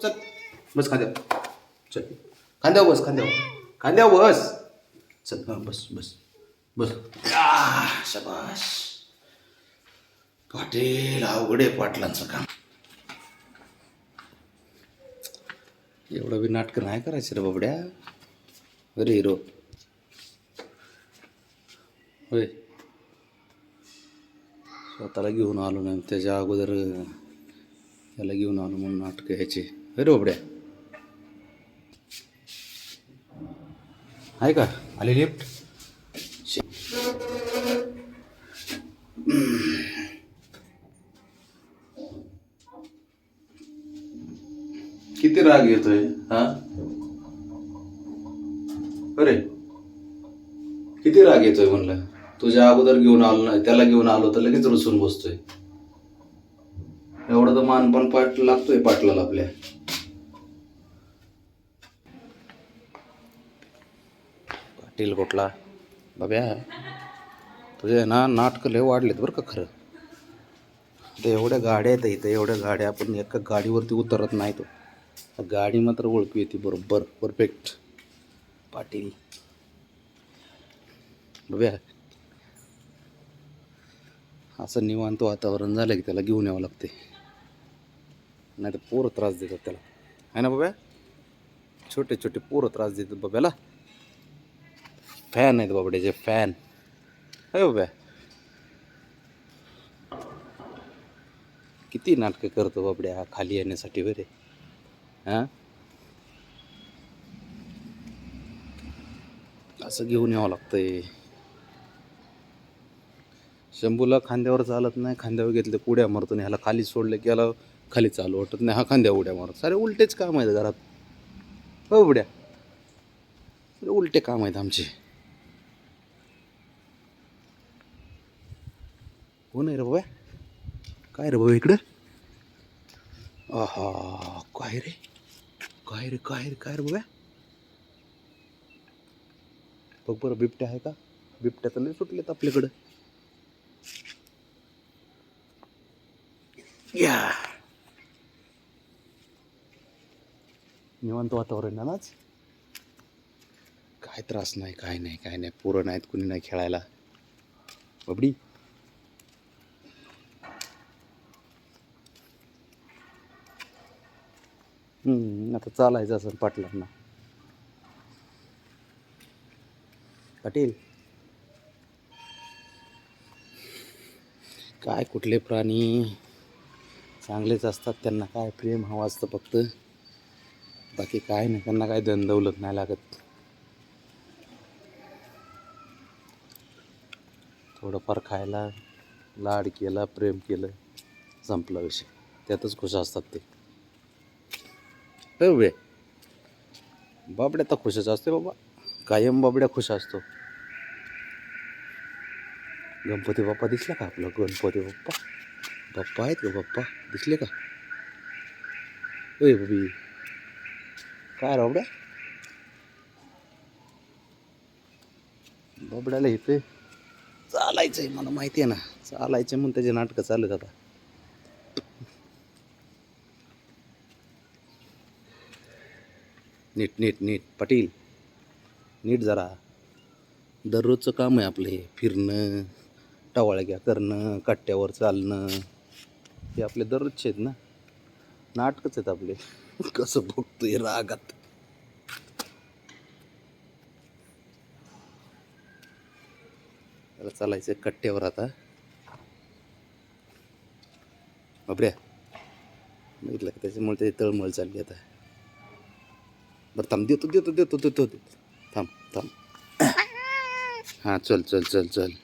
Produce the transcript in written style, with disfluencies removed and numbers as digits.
चल बस खांद्यावर. चल खांद्यावर बस, खांद्यावर बस. चल हां बस बस बस. शबाश पाटील, अवघडे पाटलांचं काम. एवढं बी नाटकं नाही करायचं रे बाबड्या. अरे हिरो होय, स्वतःला घेऊन आलो नाही त्याच्या अगोदर त्याला घेऊन आलो म्हणून नाटकं ह्याचे. अरे बाबड्या आहे का आली लिफ्ट? किती राग येतोय हा? अरे किती राग येतोय म्हणलं. तुझ्या अगोदर घेऊन आलो नाही, त्याला घेऊन आलो तर लगेच रुसून बसतोय. एवढं तर मानपण पाट लागतोय पाटलाला आपल्या. पाटील कुठला बाब्या, तुझे ना नाटकं लय वाढलेत बरं का खरं. ते एवढ्या गाड्या आहेत इथं, एवढ्या गाड्या, आपण एका गाडीवरती उतरत नाही. तो गाडी मात्र ओळखू येते बरोबर परफेक्ट. पाटील बाब्या असं निवांत वातावरण झालं की त्याला घेऊन यावं लागते, नाही तर पोरं त्रास देतात त्याला, आहे ना बाब्या? छोटे छोटे पोरं त्रास देतात बाब्याला. फॅन आहेत बाबड्याचे फॅन. आहे बाब्या किती नाटकं करतो बाबड्या खाली येण्यासाठी बरे. हां असं घेऊन यावं लागतंय. शंभूला खांद्यावर चालत नाही, खांद्यावर घेतले उड्या मारतो, ह्याला खाली सोडलं की याला खाली चालू वाटत नाही, हा खांद्यावर उड्या मारतो. सारे उलटेच काम आहेत घरात. हो उड्या उलटे काम आहेत आमचे. हो नाही रे बाबा, काय रे बाबा इकडं? आहा काय रे काय रे काय रे काय रे बाबा? बघ बरं बिबट्या आहे का? बिबट्या तर नाही सुटलेत आपल्याकडं. या निवांत वातावरण आहे ना आज. काय त्रास नाही, काय नाही काय नाही. पोरं नाहीत, कुणी नाही खेळायला. बबडी आता चालायचं असं पाटलांना. पाटील काय कुठले प्राणी चांगलेच असतात, त्यांना काय प्रेम हवं असतं फक्त, बाकी काय नाही. त्यांना काय दंदवलत नाही लागत. थोडंफार खायला लाड केला, प्रेम केलं, संपला विषय. त्यातच खुश असतात ते. बे बाबड्या तर खुशच असते बाबा, कायम बाबड्या खुश असतो. गणपती बाप्पा दिसला का आपला? गणपती बाप्पा बाप्पा आहेत का? बाप्पा दिसले का? ए बबी काय बाबड्या? बाबड्याला इथे चालायचंय, मला माहिती आहे ना, चालायचं म्हणून त्याचे नाटकं चालत आता. नीट नीट नीट पाटील, नीट जरा. दररोजचं काम आहे आपलं हे, फिरणं, टवाळक्या करणं, कट्ट्यावर चालणं, हे आपले दररोजचे आहेत ना, नाटकच आहेत आपले. कसं बघतोय रागात. त्याला चालायचं कट्ट्यावर आता. बाबड्या बघितलं का, त्याच्यामुळे ते तळमळ चालली आता. बरं थांब, देतो देतो देतो देतो देतो. थांब थांब. हां चल चल चल चल.